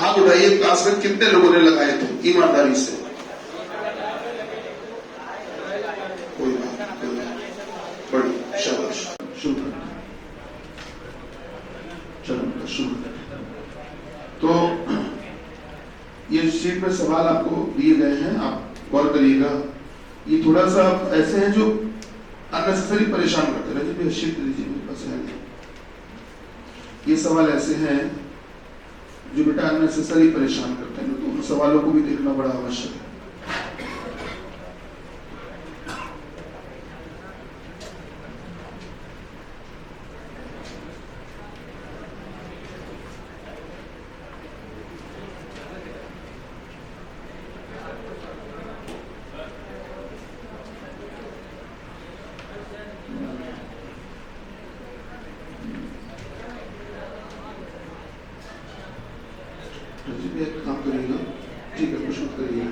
हाथ उठाइए, क्लास में कितने लोगों ने लगाए थे ईमानदारी से? कोई बात नहीं, बड़ी शाबाश। शुरू करते, चलो शुरू करते। तो ये शीट में सवाल आपको दिए गए हैं, आप गौर करिएगा। ये थोड़ा सा ऐसे हैं जो अननेसेसरी परेशान करते रहे। जी शीट दीजिए, मेरे पास है नहीं। ये सवाल ऐसे हैं जो बेटा अननेसेसरी परेशान करते हैं, तो उन सवालों को भी देखना बड़ा आवश्यक है। एक काम करिएगा, ठीक है, कुछ मत करिएगा।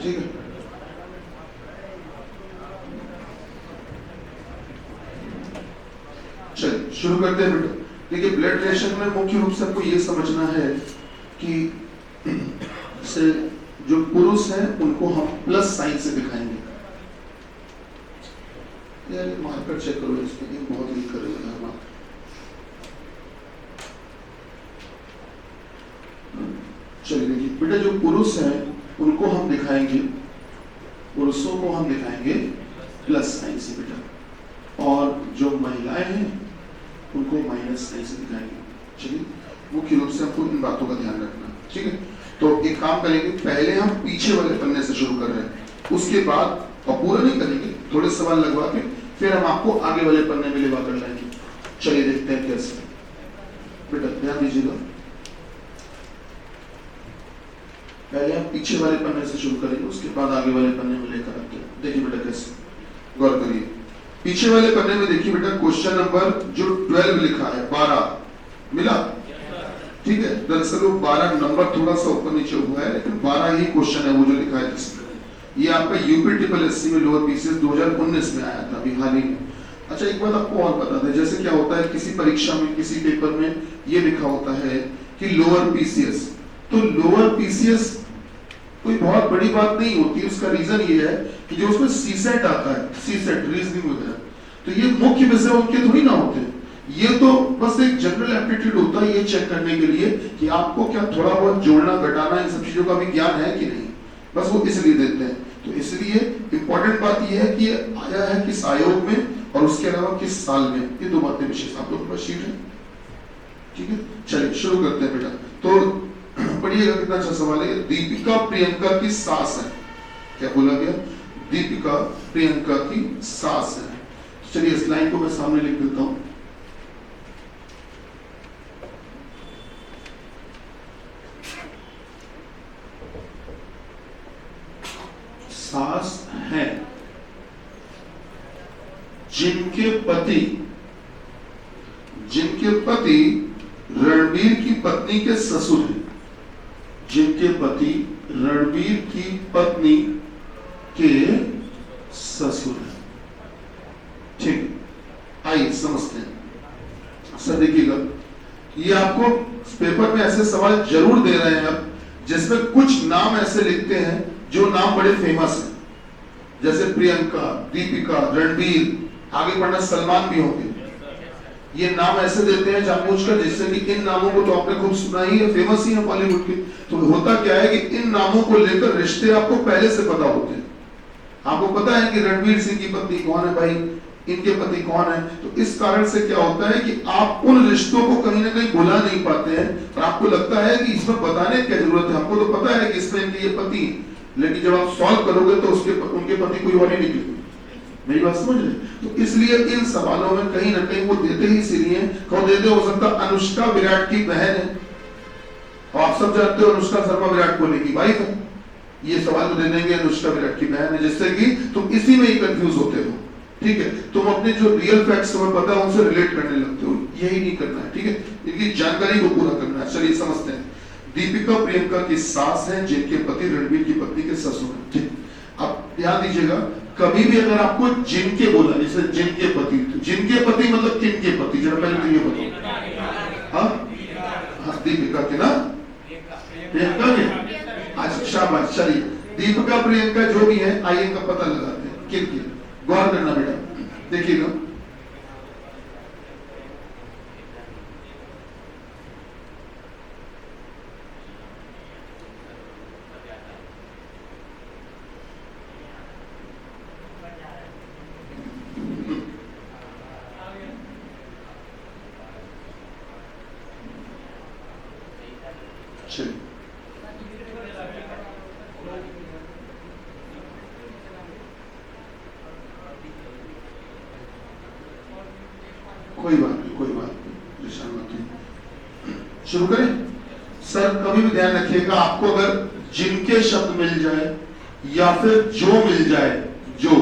ठीक है, चलिए शुरू करते हैं बेटा। देखिए ब्लड प्रेशर में मुख्य रूप से आपको ये समझना है कि से जो पुरुष हैं उनको हम प्लस साइन से दिखाएंगे। यार मार्कर चेक करो, इसमें बहुत लीक कर रहे हैं। चलिए देखिए बेटा, जो पुरुष हैं उनको हम दिखाएंगे, पुरुषों को हम दिखाएंगे प्लस साइन से बेटा, और जो महिलाएं हैं उनको माइनस साइन से दिखाएंगे। चलिए मुख्य रूप से आपको इन बातों का ध्यान रखना, ठीक है। तो एक काम करेंगे, पहले हम पीछे वाले पन्ने से शुरू कर रहे हैं, उसके बाद और पूरा नहीं करेंगे, थोड़े सवाल लगवा के फिर हम आपको आगे वाले पन्ने में लेवा कर लाएंगे। चलिए देखते हैं कैसे। बेटा ध्यान दीजिएगा, पहले हम पीछे वाले पन्ने से शुरू करेंगे, उसके बाद आगे वाले पन्ने में लेकर आते हैं। देखिए बेटा कैसे, गौर करिए। पीछे वाले पन्ने में देखिए बेटा, क्वेश्चन नंबर जो 12 लिखा है, 12 मिला, ठीक है। दरअसल वो 12 नंबर थोड़ा सा ऊपर नीचे हुआ है, लेकिन 12 ही क्वेश्चन है वो जो लिखा है इसमें। ये आपका यूपी ट्रिपल एससी में लोअर पीसीएस 2019 में आया था, अभी हाल ही में। अच्छा एक बात आपको और बता दें, जैसे क्या होता है किसी परीक्षा में, किसी पेपर में ये लिखा होता है कि लोअर पीसीएस, तो लोअर पीसीएस कोई बहुत बड़ी बात नहीं होती। उसका रीजन ये है कि जो उसमें सीसेट आता है, सीसेट रीजनिंग वगैरह, तो ये मुख्य विषय उनके थोड़ी ना होते। ये तो बस एक जनरल एप्टीट्यूड होता है ये चेक करने के लिए कि आपको क्या थोड़ा बहुत जोड़ना घटाना इन सब चीजों का भी ज्ञान है कि नहीं, बस वो इसलिए देते हैं। तो इसलिए इंपॉर्टेंट बात ये है कि ये आया है किस आयोग में और उसके अलावा किस साल में, ये दो बातें विशेष आप लोगों के पास शीट है, ठीक है। चलिए शुरू करते हैं बेटा। तो पढ़िएगा, कितना अच्छा सवाल है। दीपिका प्रियंका की सास है, क्या बोला गया? दीपिका प्रियंका की सास है। चलिए इस लाइन को मैं सामने लिख देता हूं। सास है जिनके पति रणबीर की पत्नी के ससुर हैं, जिनके पति रणबीर की पत्नी के ससुर हैं, ठीक। आइए समझते हैं। सर देखिएगा, ये आपको पेपर में ऐसे सवाल जरूर दे रहे हैं अब, जिसमें कुछ नाम ऐसे लिखते हैं जो नाम बड़े फेमस हैं, जैसे प्रियंका, दीपिका, रणबीर, आगे पढ़ना सलमान भी होंगे। ये नाम ऐसे देते हैं जानबूझकर, जिससे कि इन नामों को तो आपने खूब सुना ही है, फेमस ही है बॉलीवुड के। तो होता क्या है कि इन नामों को लेकर रिश्ते आपको पहले से पता होते हैं। आपको पता है कि रणवीर सिंह की पत्नी कौन है, भाई इनके पति कौन है। तो इस कारण से क्या होता है कि आप उन रिश्तों को कहीं ना कहीं भुला नहीं पाते हैं, और आपको लगता है कि इसमें बताने की क्या जरूरत है, हमको तो पता है कि इसमें इनके ये पति, लेकिन जब आप सॉल्व करोगे तो उनके पति कोई और ही निकले। मेरी बात समझ रहे? तो इसलिए इन सवालों में कहीं ना कहीं वो देते ही इसीलिए, कौन देते हो सकता अनुष्का विराट की बहन है, और आप सब जानते हो अनुष्का शर्मा विराट कोहली की वाइफ है। ये सवाल तो दे देंगे अनुष्का विराट की बहन है, जिससे कि तुम इसी में ही कंफ्यूज होते हो, ठीक है, तुम अपने जो रियल फैक्ट्स तुम्हें पता है उनसे रिलेट करने लगते हो, यही नहीं करना है, ठीक है, इनकी जानकारी को पूरा करना है। चलिए समझते हैं। दीपिका प्रियंका की सास है जिनके पति रणबीर की पत्नी के ससुर हैं, ठीक। अब ध्यान दीजिएगा, कभी भी अगर आपको जिनके बोला, जैसे जिनके पति, तो जिनके पति मतलब किनके पति, जरा पहले तो ये बताओ। हाँ, दीपिका के ना, प्रियंका के, अच्छा शाबाश। चलिए दीपिका प्रियंका जो भी है, आइए इनका पता लगाते हैं किनके। गौर करना बेटा, देखिएगा, चलिए कोई बात नहीं, कोई बात नहीं, परेशान मत होइए। शुरू करें। सर कभी भी ध्यान रखिएगा, आपको अगर जिनके शब्द मिल जाए या फिर जो मिल जाए, जो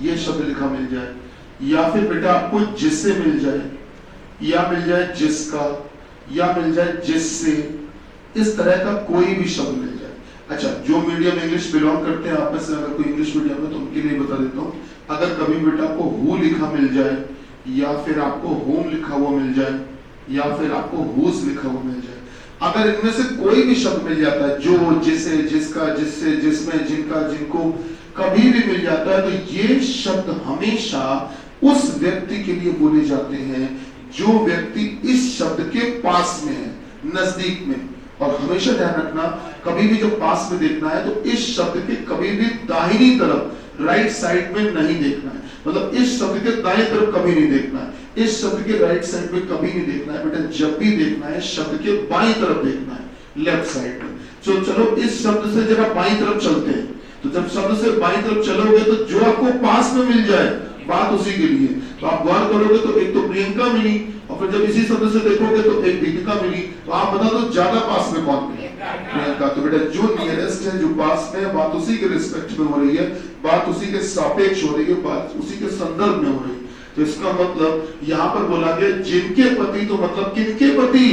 ये शब्द लिखा मिल जाए, या फिर बेटा आपको जिससे मिल जाए, या मिल जाए जिसका, या मिल जाए जिससे, इस तरह का कोई भी शब्द मिल जाए। अच्छा, जो मीडियम इंग्लिश बिलोंग करते हैं आप में से, अगर कोई इंग्लिश मीडियम है तो उनके लिए बता देता हूँ, अगर कभी बेटा आपको हु लिखा मिल जाए, या फिर आपको होम लिखा हुआ मिल जाए, या फिर आपको हुज लिखा हुआ मिल जाए, अगर इनमें से कोई भी शब्द मिल जाता है, जो, जिसे, जिसका, जिससे, जिसमें, जिनका, जिनको, कभी भी मिल जाता है, तो ये शब्द हमेशा उस व्यक्ति के लिए बोले जाते हैं जो व्यक्ति इस शब्द के पास में है, नजदीक में। और हमेशा ध्यान रखना, कभी भी जब पास में देखना है तो इस शब्द के कभी भी दाहिनी तरफ, राइट साइड में नहीं देखना है, मतलब इस शब्द के दाएं तरफ कभी नहीं देखना है, इस शब्द के राइट साइड में कभी नहीं देखना है बेटा। जब भी देखना है शब्द के बाईं तरफ देखना है, लेफ्ट साइड में। तो चलो इस शब्द से जरा बाईं तरफ चलते हैं, तो जब शब्द से बाईं तरफ चलोगे तो जो आपको पास में मिल जाए, बात उसी के लिए। तो आप गौर करोगे तो एक तो प्रियंका मिली, और फिर जब इसी शब्द से देखोगे तो एक दीपिका मिली, तो आप बता दो ज्यादा पास में कौन मिली? प्रियंका। तो बेटा जो नियरेस्ट है, जो पास में है, बात उसी के रिस्पेक्ट में हो रही है, बात उसी के सापेक्ष हो रही है, बात उसी के संदर्भ में हो रही है। तो इसका मतलब यहाँ पर बोला गया जिनके पति, तो मतलब किनके पति?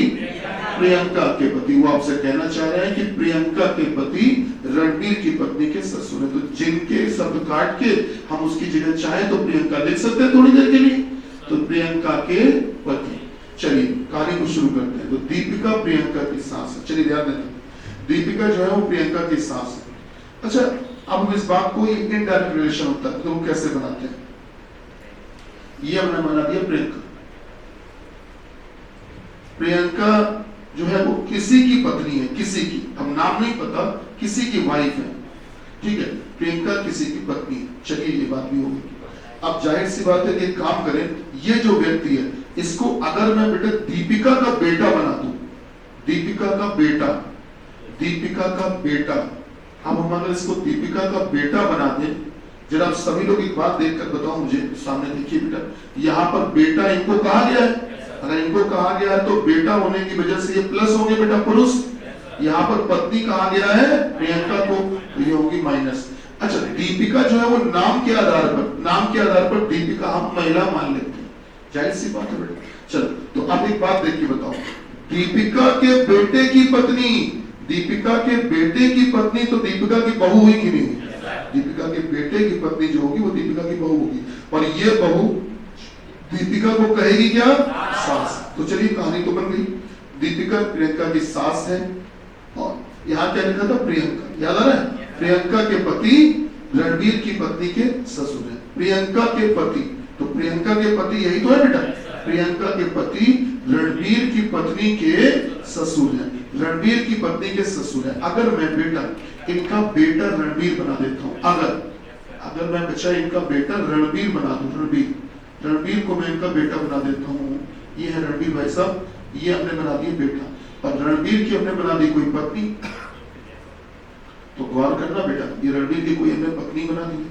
प्रियंका के पति। वो आपसे कहना चाह रहे हैं कि प्रियंका के पति रणबीर की पत्नी के ससुर है। तो जिनके शब्द काट के हम उसकी जगह चाहे तो प्रियंका लिख सकते हैं थोड़ी देर के लिए, तो प्रियंका के पति। चलिए कहानी को शुरू करते हैं। तो दीपिका प्रियंका की सास है। चलिए ध्यान देना, दीपिका जो है वो प्रियंका की सास है। अच्छा, अब हम इस बात को इनडायरेक्ट रिलेशन होता है तो वो कैसे बनाते हैं? ये हमने बना दिया प्रियंका। प्रियंका जो है वो किसी की पत्नी है, किसी की, अब नाम नहीं पता, किसी की वाइफ है, ठीक है। प्रियंका किसी की पत्नी है। चलिए ये बात भी होगी। अब जाहिर सी बात है कि काम करें, ये जो व्यक्ति है इसको अगर मैं बेटा दीपिका का बेटा बना दूं, दीपिका का बेटा, दीपिका का बेटा, अब हम अगर इसको दीपिका का बेटा बना दें, जरा आप सभी लोग एक बात देखकर बताओ मुझे, सामने देखिए बेटा, यहाँ पर बेटा इनको कहा गया है, अगर इनको कहा गया है तो बेटा होने की वजह से ये प्लस होंगे बेटा पुरुष, यहाँ पर पत्नी कहा गया है प्रियंका को, तो ये होगी माइनस। अच्छा, दीपिका जो है वो नाम के आधार पर, नाम के आधार पर दीपिका हम महिला मान लेते हैं, जाहिर सी बात है बेटा। चलो तो अब एक बात देखिए, बताओ, दीपिका के बेटे की पत्नी, दीपिका के बेटे की पत्नी तो दीपिका की बहू हुई कि नहीं? दीपिका के बेटे की पत्नी जो होगी वो दीपिका की बहू होगी, और ये बहू दीपिका को कहेगी क्या? सास। तो चलिए कहानी तो बन गई, दीपिका प्रियंका की सास है, और यहाँ क्या लिखा था? प्रियंका, याद आ रहा है? प्रियंका के पति रणबीर की पत्नी के ससुर है। प्रियंका के पति, तो प्रियंका के पति यही तो है बेटा, प्रियंका के पति रणबीर की पत्नी के ससुर है, रणबीर की पत्नी के ससुर है। अगर मैं बेटा इनका बेटा रणबीर बना देता हूँ, अगर मैं बच्चा इनका बेटा रणबीर बना दूं, रणबीर को मैं इनका बेटा बना देता हूँ, ये है रणबीर भाई साहब, ये हमने बना दिया बेटा, और रणबीर की हमने बना दी कोई पत्नी। तो गौर करना बेटा, ये रणबीर की कोई हमने पत्नी बना दी,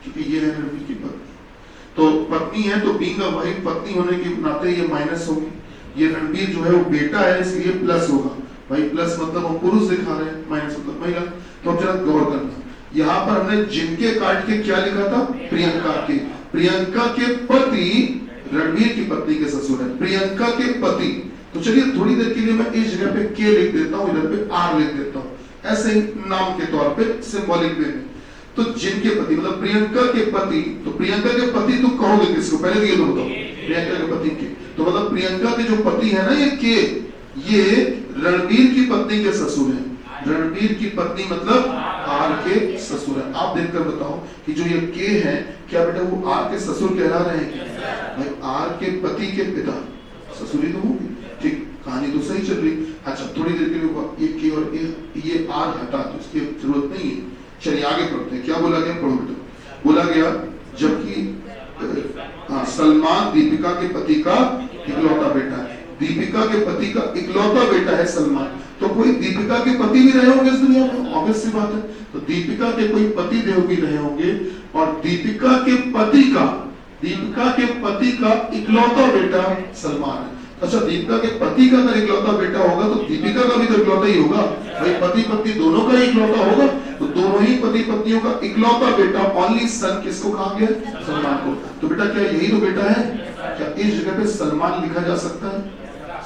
क्योंकि ये है रणबीर की पत्नी, तो पत्नी है तो बीइंग अ वाइफ, पत्नी होने के नाते ये माइनस होगी। ये रणबीर जो है वो बेटा है इसलिए प्लस होगा, भाई प्लस मतलब हम पुरुष दिखा रहे हैं, माइनस मतलब महिला। तो अब जरा गौर करना, यहाँ पर हमने जिनके काट के क्या लिखा था? प्रियंका के, प्रियंका के पति रणवीर की पत्नी के ससुर है, प्रियंका के पति। तो चलिए थोड़ी देर के लिए मैं इस जगह पे के लिख देता हूं, इधर पे आर लिख देता हूं, ऐसे ही नाम के तौर पे सिंबॉलिक वे में। तो जिनके पति मतलब प्रियंका के पति, तो प्रियंका के पति तुम कहोगे किसको, पहले तो ये तो बताओ प्रियंका के पति के। तो मतलब प्रियंका के जो पति है ना ये के, ये रणवीर की पत्नी के ससुर है। रणवीर की पत्नी मतलब आर के ससुर है। आप देखकर बताओ कि जो ये के है क्या बेटा वो आर के ससुर कहला रहे हैं? भाई आर के पति के पिता ससुर ही तो होंगे, ठीक, कहानी तो सही चल रही। अच्छा थोड़ी देर के लिए ये के और ये आर हटा, तो इसकी जरूरत नहीं है। चलिए आगे पढ़ते हैं, क्या बोला गया, पढ़ो बेटा। बोला गया जबकि सलमान दीपिका के पति का इकलौता बेटा है। दीपिका के पति का इकलौता बेटा है सलमान। तो कोई दीपिका के पति भी रहे होंगे इस दुनिया में, ऑब्वियस सी बात है। तो दीपिका के कोई पति देव भी रहे होंगे, और दीपिका के पति का इकलौता बेटा सलमान है। अच्छा दीपिका के पति का अगर इकलौता बेटा होगा तो दीपिका का भी तो इकलौता ही होगा भाई, पति पत्नी दोनों का इकलौता होगा। तो दोनों ही पति पत्नियों का इकलौता बेटा ओनली सन किसको कहा गया? सलमान को। तो बेटा क्या यही तो बेटा है? क्या इस जगह पे सलमान लिखा जा सकता है?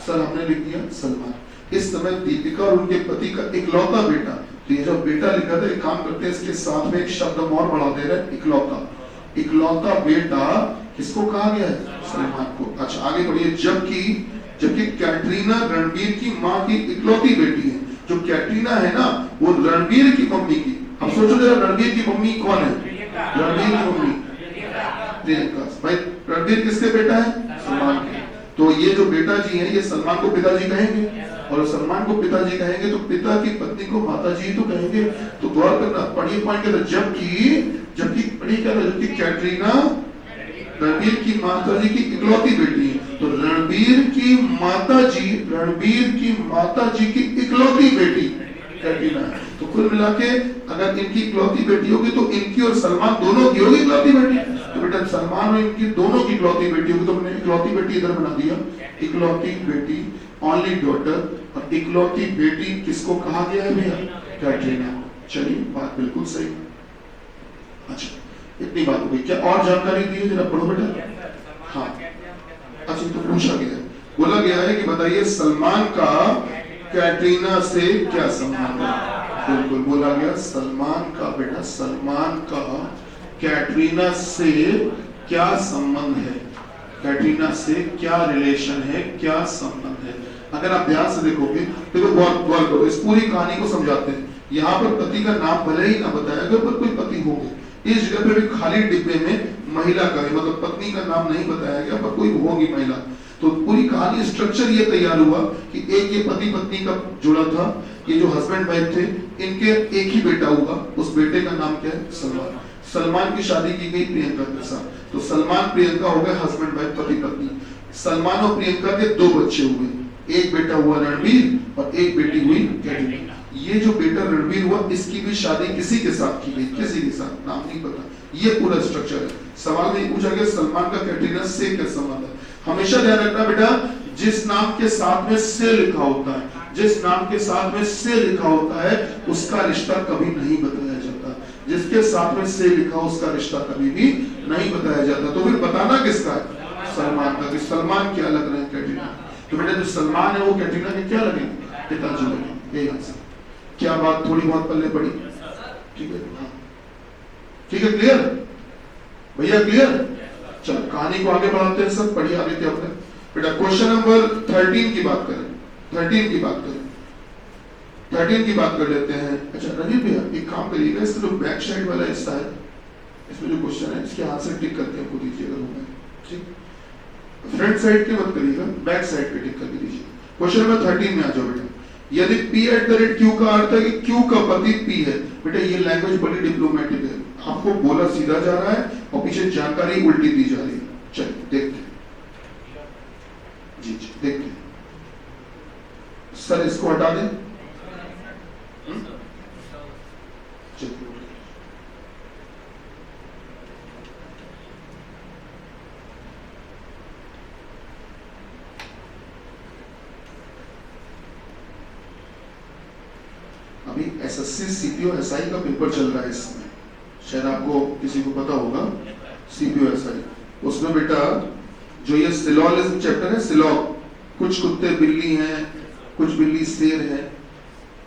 सर हमने लिख दिया सलमान। इस समय दीपिका और उनके पति का इकलौता बेटा, तो ये जो बेटा लिखा था, एक काम करते हैं इसके साथ में एक शब्द हम और बढ़ा दे रहे हैं, इकलौता। इकलौता बेटा किसको कहा गया है? सलमान को। अच्छा आगे बढ़िए। जबकि कैटरीना रणवीर की माँ की इकलौती बेटी है। जो कैटरीना है ना वो रणवीर की मम्मी की, अब सोचो जरा रणवीर की मम्मी कौन है? रणवीर की मम्मी प्रियंका। भाई रणवीर किसके बेटा है? सलमान के। तो ये जो बेटा जी है ये सलमान को पिताजी कहेंगे, और सलमान को पिताजी कहेंगे तो पिता की पत्नी को माताजी तो कहेंगे। तो गौर करना, पढ़िए पॉइंट के, जबकि पढ़िए क्या था, जबकि कैटरीना रणवीर की माताजी की इकलौती बेटी है। तो रणवीर की माताजी की इकलौती बेटी कैटरीना है। तो कुल मिला के अगर इनकी इकलौती बेटी होगी तो इनकी और सलमान दोनों की होगी इकलौती बेटी। तो बेटा सलमान और इनकी दोनों की इकलौती बेटी होगी। तो मैंने इकलौती बेटी इधर बना दिया, इकलौती बेटी ओनली डॉटर। और इकलौती बेटी किसको कहा गया है भैया? कैटरीना। चलिए बात बिल्कुल सही। अच्छा इतनी बात हो गई, क्या और जानकारी दी है? जरा पढ़ो बेटा। हाँ अच्छा तो पूछा गया है, बोला गया है कि बताइए सलमान का कैटरीना से क्या संबंध है? बिल्कुल बोला गया सलमान का कैटरीना से क्या संबंध है? कैटरीना से क्या रिलेशन है, क्या संबंध है? अगर आप ध्यान से देखोगे, देखो गौर करो, इस पूरी कहानी को समझाते हैं। यहाँ पर पति का नाम भले ही ना बताया गया पर कोई पति होगा। इस जगह पे भी खाली डिब्बे में महिला का मतलब पत्नी का नाम नहीं बताया गया पर कोई होगी महिला। तो पूरी कहानी स्ट्रक्चर ये तैयार हुआ कि एक ये पति पत्नी का जुड़ा था, ये जो हस्बैंड वाइफ थे इनके एक ही बेटा हुआ, उस बेटे का नाम क्या है? सलमान। सलमान की शादी की गई प्रियंका के साथ। तो सलमान प्रियंका हो गए हस्बैंड वाइफ, पति पत्नी। सलमान और प्रियंका के 2 बच्चे हुए, एक बेटा हुआ रणवीर और एक बेटी हुई कैटरीना। ये जो बेटा रणवीर हुआ इसकी भी शादी किसी के साथ की गई, किसी के साथ, नाम नहीं पता। ये पूरा स्ट्रक्चर है। सवाल नहीं पूछा गया सलमान का कैटरीना से क्या संबंध है। हमेशा ध्यान रखना बेटा, जिस नाम के साथ में से लिखा होता है, जिस नाम के साथ में से लिखा होता है उसका रिश्ता कभी नहीं बताया जाता। जिसके साथ में से लिखा उसका रिश्ता कभी भी नहीं बताया जाता। तो फिर बताना किसका है? सलमान का। कि सलमान क्या लग रहे हैं कैटरीना। तो बेटा जो सलमान है वो कैटरीना के क्या लगे? पिताजी लगे। यही आंसर। क्या बात थोड़ी बहुत पल्ले पड़ी? ठीक है, हाँ ठीक है, क्लियर भैया, क्लियर। चलो कहानी को आगे बढ़ाते हैं सब, पढ़िए आगे क्या होता है बेटा। क्वेश्चन नंबर 13 की बात करें, 13 की बात कर लेते हैं। अच्छा रंजीत भैया एक काम करिएगा, इसका जो बैक साइड वाला हिस्सा है इसमें जो क्वेश्चन है इसके आंसर टिक करके हमको दीजिएगा रूम में, ठीक। फ्रंट साइड के मत करिएगा, बैक साइड पे टिक करके दीजिए। क्वेश्चन नंबर 13 में आ जाओ बेटा। यदि P@Q का अर्थ है कि Q का पति P है, बेटा ये लैंग्वेज बड़ी डिप्लोमेटिक है। आपको बोला सीधा जा रहा है और पीछे जानकारी उल्टी दी जा रही है। चलिए देखते हैं जी देखते हैं। सर इसको हटा दें। चलिए अभी SSC CPO SI का पेपर चल रहा है, इसमें शायद आपको किसी को पता होगा। CPOSI, उसमें बेटा जो ये सिलोलिज्म चैप्टर है, सिलॉग, कुछ कुत्ते बिल्ली हैं, कुछ बिल्ली शेर है,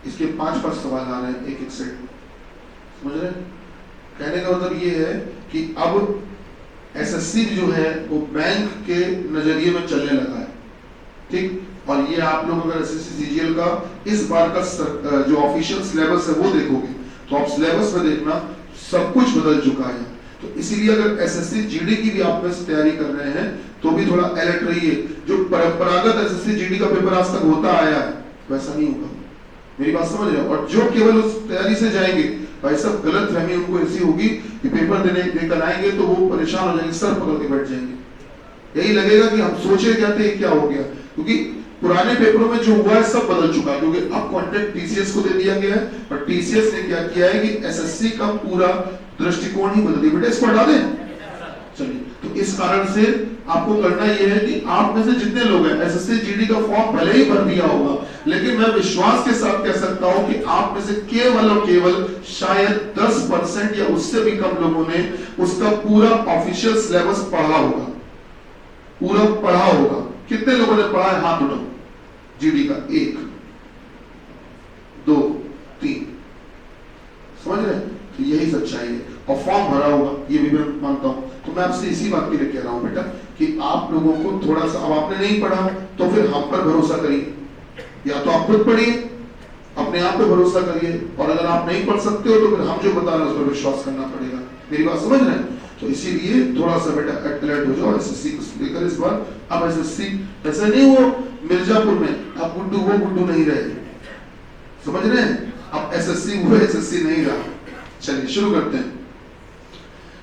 इसके 5 सवाल आ रहे हैं एक एक सेट, समझ रहे हैं? कहने का मतलब ये है कि अब SSC जो है वो बैंक के नजरिए में चलने लगा है, ठीक। और ये आप लोग अगर SSC CGL का इस बार का जो ऑफिशियल सिलेबस है वो देखोगे तो आप सिलेबस में देखना सब कुछ बदल चुका है। तो इसीलिए अगर SSC GD की भी आप में से तैयारी कर रहे हैं तो भी थोड़ा अलर्ट रहिए। जो परंपरागत SSC GD का पेपर आज तक होता आया है वैसा नहीं होगा, मेरी बात समझ रहे हो? और जो केवल उस तैयारी से जाएंगे भाई सब गलत फहमी उनको ऐसी होगी कि पेपर देकर आएंगे तो वो परेशान हो जाएंगे, सर पकड़ के बैठ जाएंगे, यही लगेगा कि हम सोचे क्या थे क्या हो गया, क्योंकि पुराने पेपरों में जो हुआ है सब बदल चुका है, क्योंकि अब कॉन्ट्रैक्ट TCS को दे दिया गया है और TCS ने क्या किया है कि SSC का पूरा दृष्टिकोण ही बदल दिया। बेटा इसको हटा दें, चलिए। तो इस कारण से आपको करना यह है कि आप में से जितने लोग हैं SSC GD का फॉर्म भले ही भर दिया होगा, लेकिन मैं विश्वास के साथ कह सकता हूं कि आप में से केवल और केवल शायद 10% या उससे भी कम लोगों ने उसका पूरा ऑफिशियल सिलेबस पढ़ा होगा, पूरा पढ़ा होगा। कितने लोगों ने पढ़ा है? हाथ उठाओ। GD का 1 2 3, समझ रहे हैं? तो यही सच्चाई है, और फॉर्म भरा होगा ये भी मैं मानता हूं। तो मैं आपसे इसी बात के लिए कह रहा हूं बेटा कि आप लोगों को थोड़ा सा, अब आपने नहीं पढ़ा तो फिर हम पर भरोसा करिए, या तो आप खुद पढ़िए, अपने आप पे भरोसा करिए, और अगर आप नहीं पढ़ सकते हो तो फिर हम जो बता रहे हैं उस पर विश्वास करना पड़ेगा। मेरी बात समझ रहे हैं? तो इसीलिए थोड़ा सा बेटा अलर्ट हो जाओ SSC को लेकर इस बार। अब SSC ऐसे नहीं वो मिर्जापुर में अब गुड्डू वो गुड्डू नहीं रहे, समझ रहे हैं? अब SSC वो SSC नहीं रहा। चलिए शुरू करते हैं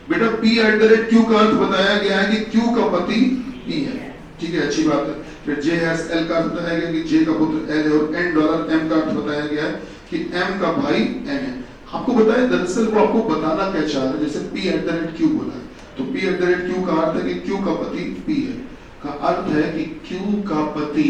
बेटा। P@Q का अर्थ बताया गया है कि Q का पति P है, ठीक है, अच्छी बात है। फिर JSL का अर्थ बताया गया कि J का पुत्र L है, और $M का अर्थ बताया गया है कि M का भाई N है। आपको बताया दरअसल वो आपको बताना क्या चाह रहा है, जैसे P@Q बोला है तो P@Q का अर्थ है कि Q का पति P है, का अर्थ है कि Q का पति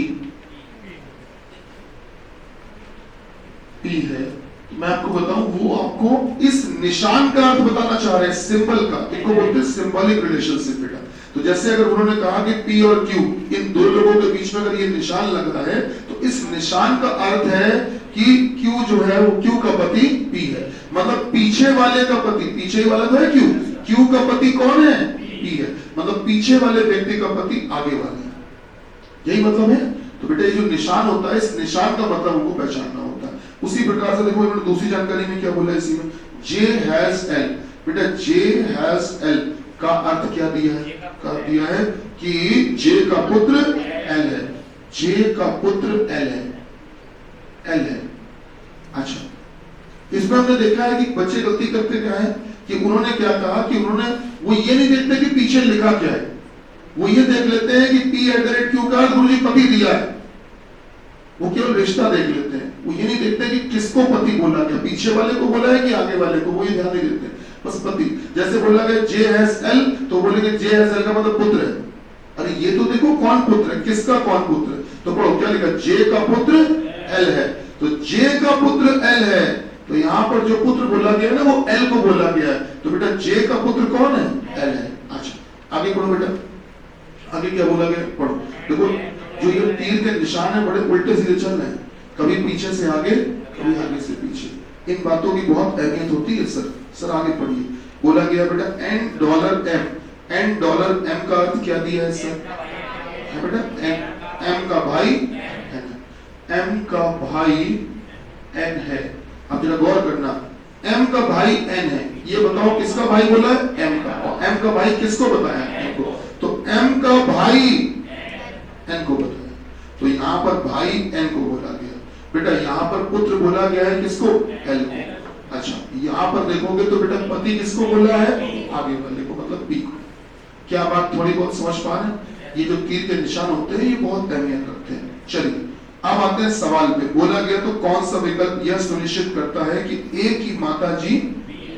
P है। मैं आपको बताऊं वो आपको इस निशान का अर्थ बताना चाह रहे हैं, सिंबल का, इनको बोलते हैं सिंबॉलिक रिलेशनशिप बेटा। तो जैसे अगर उन्होंने कहा कि P और Q इन दो लोगों के बीच में अगर ये निशान लग रहा है तो इस निशान का अर्थ है कि Q जो है वो Q का पति P है, मतलब पीछे वाले का पति, पीछे वाला तो है Q का पति कौन है? P है, मतलब पीछे वाले व्यक्ति का पति आगे वाले, यही मतलब है। तो बेटा ये जो निशान होता है इस निशान का मतलब हमको पहचानना होता है। उसी प्रकार से देखो इन्होंने दूसरी जानकारी में क्या बोला इसी में, J has L। बेटा J has L का अर्थ क्या दिया है? का दिया है कि J का पुत्र L है, J का पुत्र L है। अच्छा, इसमें हमने देखा है कि बच्चे गलती करते क्या है कि उन्होंने क्या कहा कि उन्होंने वो ये नहीं देखते कि पीछे लिखा क्या है, वो ये देख लेते हैं कि P@Q का गुरुजी पति दिया है, वो केवल रिश्ता देख लेते हैं, वो ये नहीं देखते कि किसको पति बोला गया, पीछे वाले को बोला है कि आगे वाले को, वो ये ध्यान नहीं देते, बस पति। जैसे बोला गया J has L तो बोलेंगे J has L का मतलब पुत्र है, अरे ये तो देखो कौन पुत्र है, किसका कौन पुत्र है, तो पढ़ो क्या लिखा, J का पुत्र L है, तो J का पुत्र L है, तो यहाँ पर जो पुत्र बोला गया है ना वो L को बोला गया है, तो बेटा J का पुत्र कौन है? L है। अच्छा आगे पढ़ो बेटा, आगे क्या बोला गया पढ़ो। देखो जो ये तीर के निशान है बड़े उल्टे सीधे चल रहे हैं, कभी पीछे से आगे कभी आगे से पीछे, इन बातों की बहुत अहमियत होती है। सर आगे पढ़िए, बोला गया बेटा $M, $M का अर्थ क्या दिया है सर? है बेटा M का भाई M का भाई N है। अब जरा गौर करना, M का भाई N है, ये बताओ किसका भाई बोला है? M का, और M का भाई किसको बताया? N को, तो M का भाई N को बताया, तो यहाँ पर भाई N को बोला गया बेटा, यहाँ पर पुत्र बोला गया है किसको? L को। अच्छा यहाँ पर देखोगे तो बेटा पति किसको बोला है? आगे वाले को, मतलब P को। क्या बात थोड़ी बहुत समझ पा रहे हैं? ये जो तीर के निशान होते हैं ये बहुत अहमियत रखते हैं। चलिए अब आते हैं सवाल पे। बोला गया तो कौन सा विकल्प यह सुनिश्चित करता है कि A की माता जी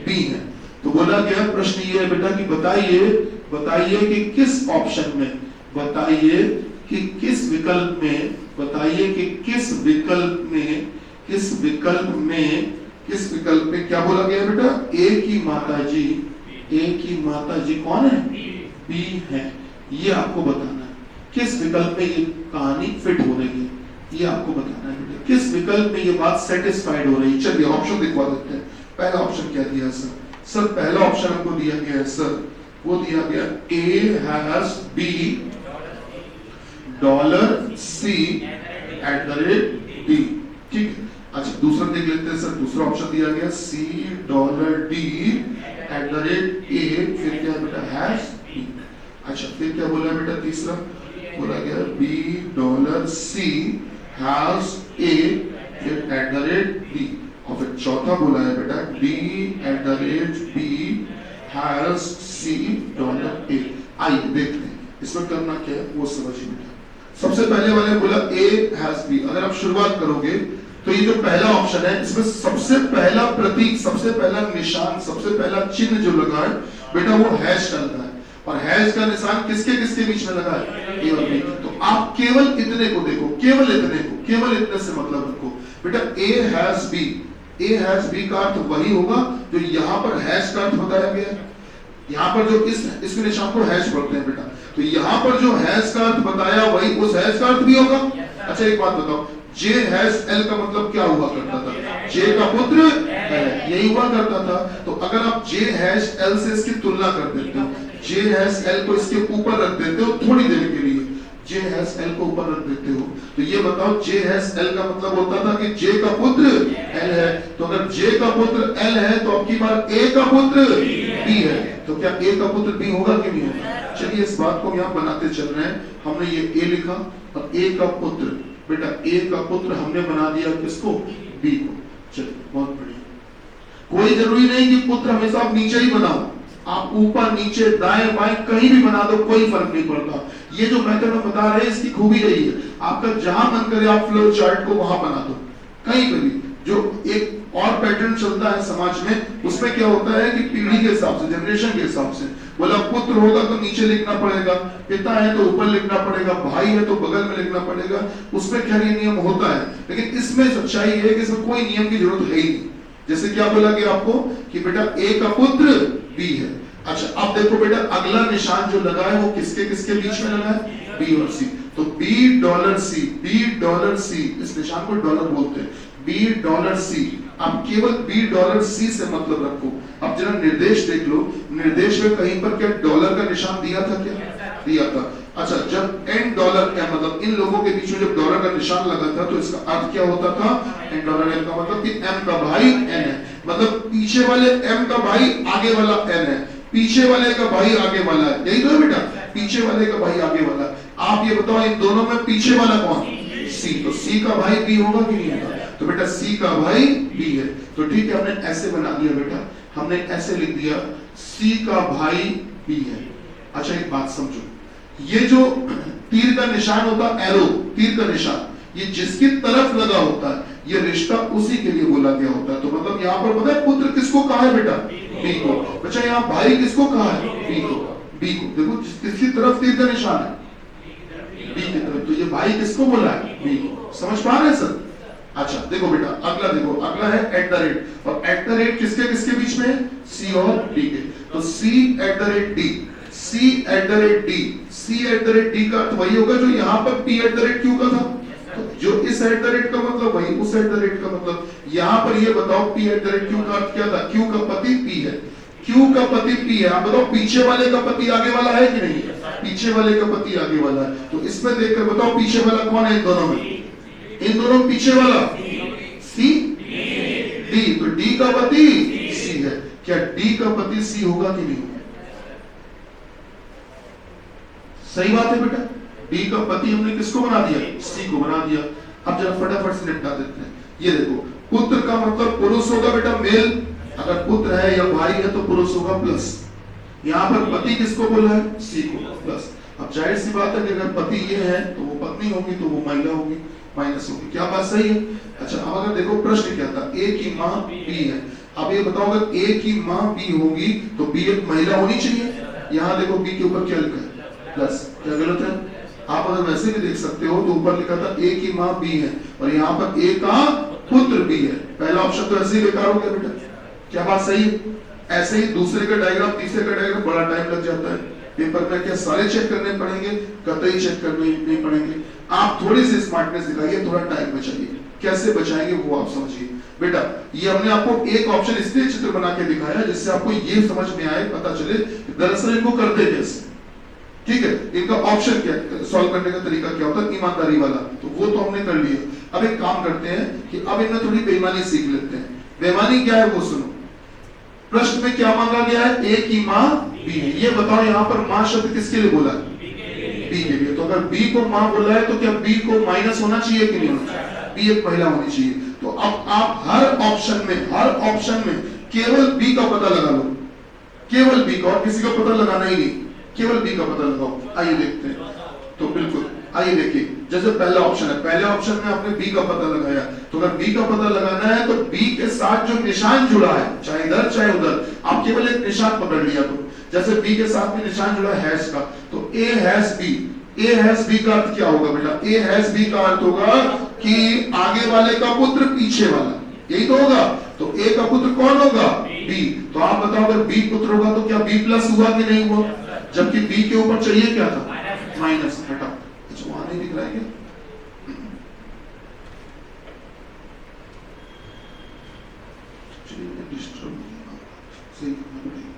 B है? तो बोला गया प्रश्न ये है बेटा कि बताइए कि किस ऑप्शन में, बताइए कि किस विकल्प में, बताइए कि किस विकल्प में क्या बोला गया बेटा? A की माता जी ए की माता जी कौन है? बी है। ये आपको बताना है किस विकल्प में ये कहानी फिट हो रही है, ये आपको बताना है बेटा, किस विकल्प में ये बात सेटिस्फाइड हो रही है। चलिए ऑप्शन दिखवा देते हैं। पहला ऑप्शन क्या दिया सर? सर पहला ऑप्शन हमको दिया गया है सर, वो दिया गया A has B $C @ D। ठीक है। अच्छा दूसरा देख लेते हैं सर। दूसरा ऑप्शन दिया गया $C $D @ A, फिर क्या है बेटा? Has B. अच्छा फिर क्या बोला है बेटा? तीसरा बोला गया $C हैज A फिर @ D, और फिर चौथा बोला है बेटा D @ B has C $A। आइए देखते हैं इसमें करना क्या है वो समझिए बेटा। सबसे पहले वाले बोला A हैज B। अगर आप शुरुआत करोगे तो ये जो पहला ऑप्शन है इसमें सबसे पहला प्रतीक, सबसे पहला निशान, सबसे पहला चिन्ह जो लगा है बेटा वो हैश का लगा है, और हैश का निशान किसके किसके बीच में लगा है? ए और बी। तो आप केवल इतने को देखो, केवल इतने को, केवल इतने से मतलब रखो बेटा। ए हैज बी का अर्थ वही होगा जो यहाँ पर हैश का अर्थ बताया गया है। यहाँ पर जो इसके निशान को हैश बोलते हैं बेटा, तो यहाँ पर जो हैश का अर्थ बताया वही उस हैश का अर्थ भी होगा। अच्छा एक बात बताओ, जे हैश एल का मतलब क्या हुआ करता था? जे का पुत्र एल, यही हुआ करता था। तो अगर आप जे हैश एल से इसकी तुलना कर देते हो, जे हैश एल को इसके ऊपर रख देते हो थोड़ी देर के लिए, जे हैश एल को ऊपर रख देते हो, तो ये बताओ जे हैश एल का मतलब होता था कि जे का पुत्र एल है। तो अगर जे का पुत्र एल है तो अब की बार ए का पुत्र बी है, तो क्या ए का पुत्र बी होगा कि नहीं होगा? चलिए इस बात को यहाँ बनाते चल रहे हैं। हमने ये ए लिखा और ए का पुत्र बेटा, ए का पुत्र हमने बना दिया किसको? बी को। चलिए बहुत बढ़िया। कोई जरूरी नहीं कि पुत्र हमेशा आप नीचे ही बनाओ, आप ऊपर नीचे दाएं बाएं कहीं भी बना दो, कोई फर्क नहीं पड़ता। ये जो मेथड हम बता रहे हैं इसकी खूबी यही है, आपका जहां मन करे आप फ्लो चार्ट को वहां बना दो, कहीं पर भी। जो एक और पैटर्न चलता है समाज में, उसमें क्या होता है कि पीढ़ी के हिसाब से, जनरेशन के हिसाब से, बोला पुत्र होगा तो नीचे लिखना पड़ेगा, पिता है तो ऊपर लिखना पड़ेगा, भाई है तो बगल में लिखना पड़ेगा, उसमें क्या नियम होता है। लेकिन इसमें सच्चाई है कि इसमें कोई नियम की जरूरत है ही नहीं। जैसे क्या बोला गया आपको कि बेटा ए का पुत्र बी है। अच्छा अब देखो बेटा अगला निशान जो लगा है वो किसके किसके बीच में लगा है? बी और सी। तो $C, इस निशान को डॉलर बोलते हैं, $C। अब केवल $C से मतलब रखो। अब जरा निर्देश देख लो, निर्देश में कहीं पर क्या डॉलर का निशान दिया था? क्या दिया था? अच्छा जब $N क्या मतलब इन लोगों के बीच में जब डॉलर का निशान लगा था तो इसका अर्थ क्या होता था? $N का मतलब कि M का भाई N है, मतलब पीछे वाले M का भाई आगे वाला N है, पीछे वाले का भाई आगे वाला है, यही तो है बेटा, पीछे वाले का भाई आगे वाला। आप ये बताओ इन दोनों में पीछे वाला कौन? C। तो C का भाई B होगा कि नहीं होगा? तो बेटा C का भाई B है। तो ठीक है, हमने ऐसे बना दिया बेटा, हमने ऐसे लिख दिया C का भाई B है। अच्छा एक बात समझो, ये जो तीर का निशान होता है, एरो तीर का निशान, ये जिसकी तरफ लगा होता है ये रिश्ता उसी के लिए बोला गया होता है। तो मतलब यहाँ पर पता है पुत्र किसको कहा है बेटा? बी को। बच्चा यहाँ भाई किसको कहा है? बी को। बी को देखो किसकी तरफ तीर का निशान है? बी की तरफ। तो ये भाई किसको बोला है? बी को। समझ पा रहे हैं सर? अच्छा देखो बेटा अगला देखो, अगला है @ और @ किसके किसके बीच में? सी और डी के। तो C@D, C@D का अर्थ वही होगा जो यहाँ पर P@Q का था। तो जो इस @ का मतलब वही उस @ का मतलब। यहाँ पर ये बताओ P@Q का अर्थ क्या था? Q का पति P है, Q का पति P है। आप बताओ पीछे वाले का पति आगे वाला है कि नहीं? पीछे वाले का पति आगे वाला है। तो इसमें देखकर बताओ पीछे वाला कौन है इन दोनों में? इन दोनों पीछे वाला C, D। तो D का पति C है। क्या D का पति C होगा कि नहीं? सही बात है बेटा, D का पति हमने किसको बना दिया? C को बना दिया। अब जरा फटाफट से निपटा देते हैं। ये देखो पुत्र का मतलब पुरुष होगा बेटा, मेल। अगर पुत्र है या भाई है तो पुरुष होगा प्लस। यहाँ पर पति किसको बोला है? C को प्लस। अब जाहिर सी बात है कि अगर पति ये है तो वो पत्नी होगी, तो वो महिला होगी, माइनस होगी। क्या बात सही है? अच्छा अब अगर देखो प्रश्न क्या था, A की माँ B है। अब ये बताओ अगर A की माँ B होगी तो B एक महिला होनी चाहिए। यहाँ देखो B के ऊपर क्या लिखा है? प्लस। क्या गलत है? आप अगर वैसे भी देख सकते हो तो ऊपर लिखा था A की माँ B है और यहाँ पर A का पुत्र B है। पहला ऑप्शन तो ऐसे ही बेकार हो गया बेटा। क्या बात सही है? ऐसे ही दूसरे का डायग्राम, तीसरे का डायग्राम, बड़ा टाइम लग जाता है। पेपर में क्या सारे चेक करने पड़ेंगे? कतई चेक करने नहीं पड़ेंगे। आप थोड़ी सी स्मार्टनेस दिखाइए, थोड़ा टाइम बचाइए। कैसे बचाएंगे वो आप समझिए। बेटा ये हमने आपको एक ऑप्शन इसलिए चित्र बना के दिखाया जिससे आपको ये समझ में आए, पता चले दरअसल इनको करते कैसे। ठीक है, इनका ऑप्शन क्या सॉल्व करने का तरीका क्या होता है, ईमानदारी वाला, तो वो तो हमने कर लिया। अब एक काम करते हैं कि अब इनमें थोड़ी बेईमानी सीख लेते हैं। बेईमानी क्या है वो सुनो। प्रश्न में क्या मांगा गया है? ए की माँ बी। ये बताओ यहाँ पर माँ शब्द किसके लिए बोला? बी के लिए। तो अगर बी को माँ बोला है तो क्या बी को माइनस होना चाहिए कि नहीं होना चाहिए? बी एक महिला होनी चाहिए। तो अब आप हर ऑप्शन में केवल बी का पता लगा लो, केवल बी का, और किसी का पता लगाना ही नहीं, केवल बी का पता लगाओ। आइए देखते हैं। तो बिल्कुल आइए देखिए, जैसे पहला ऑप्शन है, पहले ऑप्शन में आपने बी का पता लगाया, तो अगर बी का पता लगाना है तो बी के साथ जो निशान जुड़ा है, चाहे इधर चाहे उधर, आप केवल एक निशान पकड़ लिया करो। जैसे बी के साथ में निशान जुड़ा है हैश का, तो ए हैश बी। ए हैश बी का अर्थ क्या होगा बेटा? ए हैश बी का अर्थ होगा कि आगे वाले का पुत्र पीछे वाला, यही तो होगा। तो ए का पुत्र कौन होगा? बी। तो आप बताओ अगर बी पुत्र होगा तो क्या बी प्लस हुआ कि नहीं हुआ? जबकि बी के ऊपर चाहिए क्या था? माइनस। हटाओ, अच्छा वहां नहीं दिख रहा है क्या? सही करना पड़ेगा।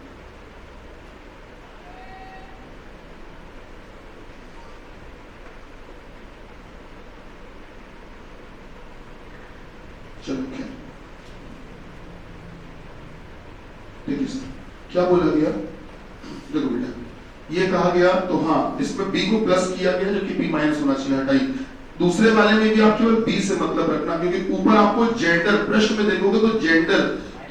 चलो क्या देखिए सर क्या बोला गया, देखो बेटा ये कहा गया तो हाँ इसमें बी को प्लस किया गया जो कि बी माइनस होना चाहिए, हटाइए। दूसरे वाले में भी आप केवल बी से मतलब रखना, क्योंकि ऊपर आपको जेंडर, प्रश्न में देखोगे तो जेंडर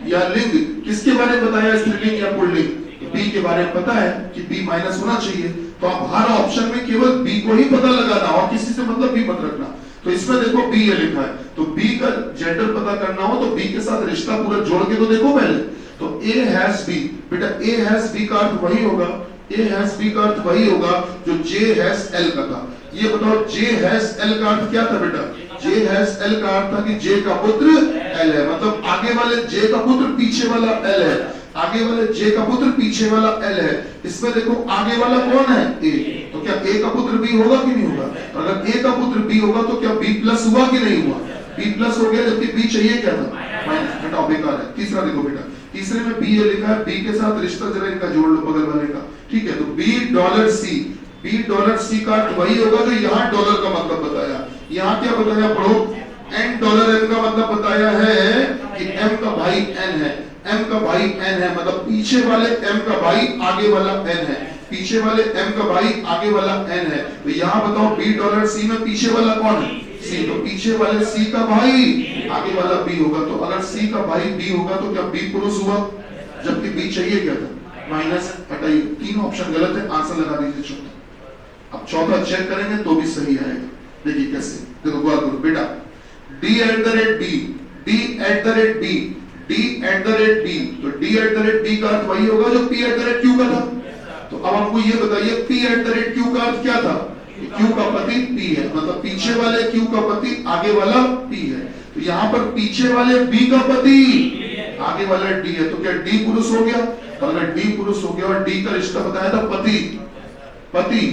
या लिंग किसके बारे में बताया, स्त्रीलिंग या पुल्लिंग, बी के बारे में पता है कि बी माइनस होना चाहिए। तो आप हर ऑप्शन में केवल बी को ही पता लगाना और किसी से मतलब बी मत रखना। तो इसमें देखो बी ये लिखा है, तो बी का जेंडर पता करना हो तो बी के साथ रिश्ता पूरा जोड़ के तो देखो पहले। तो ए हैज बी, बेटा ए हैज बी का अर्थ वही होगा, ए हैज बी का अर्थ वही होगा जो जे हैज एल का था। ये बताओ जे हैज एल का अर्थ क्या था बेटा? जे हैज एल का अर्थ था कि जे का पुत्र एल है, मतलब आगे वाले जे का पुत्र पीछे वाला एल है, आगे वाले जे का पुत्र पीछे वाला एल है। इसमें देखो आगे वाला कौन है? ए। तो क्या ए का पुत्र बी होगा कि नहीं होगा? अगर ए का पुत्र बी होगा तो क्या बी प्लस हुआ कि नहीं हुआ? बी प्लस हो गया, जबकि बी चाहिए क्या था? माइनस। हटाओ, बेकार है। तीसरा देखो बेटा, तीसरे में बी ये लिखा है, बी के साथ रिश्ता जरा इनका जोड़ लो बगल वाले का, ठीक है। तो B dollar C, B dollar C का अर्थ वही होगा जो यहाँ डॉलर का मतलब बताया। यहाँ क्या बताया पढ़ो? एन डॉलर एन का मतलब बताया है कि एम का भाई एन है, एम का भाई एन है, मतलब पीछे वाले एम का भाई आगे वाला एन है, पीछे वाले एम का भाई आगे वाला एन है। तो यहाँ बताओ बी डॉलर सी में पीछे वाला कौन है? सी। तो पीछे वाले सी का भाई आगे वाला बी होगा। तो अगर सी का भाई बी होगा तो क्या बी पुरुष हुआ? जबकि बी चाहिए क्या था? माइनस। हटाइए, तीन ऑप्शन गलत है, आंसर लगा दीजिए चौथा। अब चौथा चेक करेंगे तो भी सही आएगा। देखिए कैसे, देखो गौर करो बेटा, d at the rate b, d at the rate b, d at the rate b, तो d at the rate b का अर्थ वही होगा जो p at the rate q का था। तो अब हमको ये बताइए p at the rate q का अर्थ क्या था? क्यू का पति पी है, मतलब पीछे वाले क्यू का पति आगे वाला पी है। तो यहाँ पर पीछे वाले बी का पति आगे वाला डी है, तो क्या डी पुरुष हो गया? और अगर डी पुरुष हो गया और डी का रिश्ता बताया था पति, पति,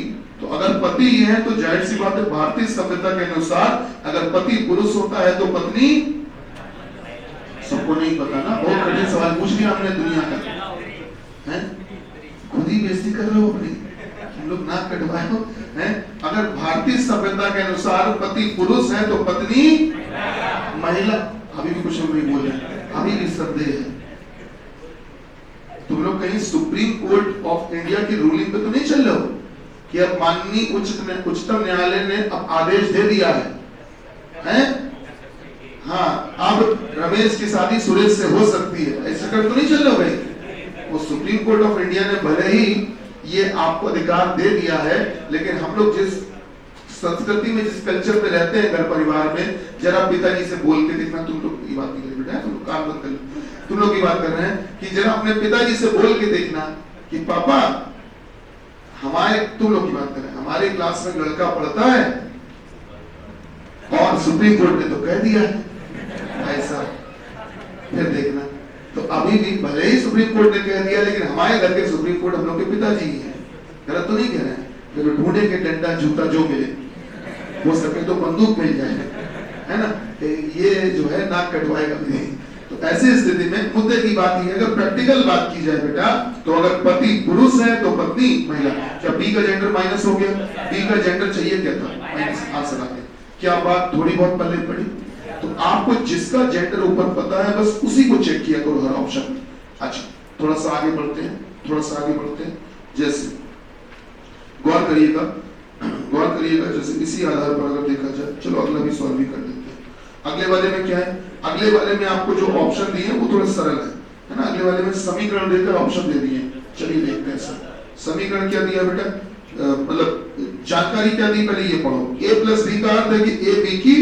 तो अगर पति है तो जाहिर सी बात है भारतीय सभ्यता के अनुसार अगर पति पुरुष होता है तो पत्नी, सबको नहीं पता ना, बहुत कठिन सवाल पूछ लिया हमने दुनिया का, है खुद ही बेइज्जती कर रहे हो अपनी, हम लोग नाक कटवाए हो हैं। अगर भारतीय सभ्यता के अनुसार पति पुरुष है तो पत्नी महिला। अभी भी कुछ हम नहीं बोले, अभी भी संदेह है। तुम लोग कहीं सुप्रीम कोर्ट ऑफ इंडिया की रूलिंग पे तो नहीं चल रहे हो कि अब माननीय उच्चतम न्यायालय ने अब आदेश दे दिया है? हाँ, अब रमेश की शादी सुरेश से हो सकती है, ऐसा कर तो नहीं चल रहे हो भाई। वो सुप्रीम कोर्ट ऑफ इंडिया ने भले ही ये आपको अधिकार दे दिया है, लेकिन हम लोग जिस संस्कृति में, जिस कल्चर में रहते हैं घर परिवार में, जरा पिताजी से बोल के देखना। तुम लोग की बात नहीं कर बेटा, तुम लोग काम मत कर, तुम लोग की बात कर रहे हैं कि जरा अपने पिताजी से बोल के देखना कि पापा हमारे, तुम लोग की बात कर रहे हैं, हमारे क्लास में लड़का पढ़ता है और सुप्रीम कोर्ट ने तो कह दिया है ऐसा, फिर देखना तो अभी भी भले ही सुप्रीम कोर्ट ने कह दिया, लेकिन हमारे घर के सुप्रीम कोर्ट हम लोग के पिताजी ही हैं, गलत तो नहीं कह रहे हैं। तो ढूंढे के डंडा जूता जो मिले वो सके तो बंदूक मिल जाए, है ना, ये जो है नाक कटवाएगा भी नहीं। तो ऐसी स्थिति में मुद्दे की बात ये, अगर प्रैक्टिकल बात की जाए बेटा, तो अगर पति पुरुष है तो पत्नी महिला। क्या बी का जेंडर माइनस हो गया? बी का जेंडर चाहिए क्या था? माइनस आंसर आ गया। क्या बात थोड़ी बहुत पल्ले पड़ी? तो आपको जिसका जेंडर ऊपर पता है बस उसी को चेक किया करो हर ऑप्शन। अच्छा थोड़ा सा आगे बढ़ते हैं, थोड़ा सा आगे बढ़ते हैं। जैसे गौर करिएगा, गौर करिएगा, जैसे इसी आधार पर अगर देखा जाए, चलो अगला भी सॉल्व भी कर लेते हैं। अगले वाले में क्या है? अगले वाले में आपको जो ऑप्शन दिए वो थोड़ा सरल है ना। अगले वाले में समीकरण देकर ऑप्शन दे दिए। चलिए देखते हैं सर, समीकरण क्या दिया बेटा, मतलब जानकारी क्या दी पहले ये पढ़ो। a प्लस बी का अर्थ है कि a b की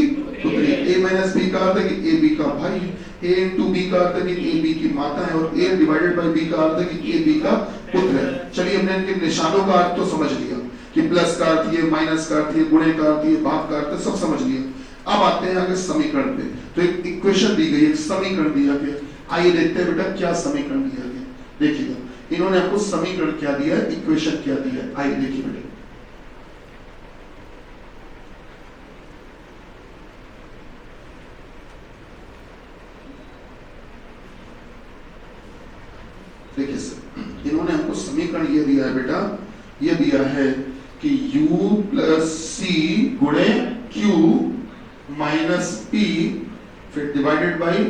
पुत्री, a माइनस बी का अर्थ है कि a b का भाई है, a इंटू बी का अर्थ है कि a b की माता है, और a डिवाइडेड बाय b का अर्थ है कि a b का पुत्र है। चलिए हमने इनके निशानों का अर्थ तो समझ लिया कि प्लस का अर्थ ये, माइनस का अर्थ ये, गुणे का अर्थ ये, भाग का अर्थ सब समझ लिया। अब आते हैं आगे समीकरण पे। तो एक इक्वेशन दी गई, एक समीकरण दिया गया। आइए देखते हैं बेटा क्या समीकरण दिया गया। देखिएगा इन्होंने हमको समीकरण क्या दिया है, इक्वेशन क्या दिया है। आइए देखिए बेटा, देखिए सर इन्होंने हमको समीकरण ये दिया है बेटा, ये दिया है कि u प्लस सी गुणे q माइनस p फिर डिवाइडेड बाई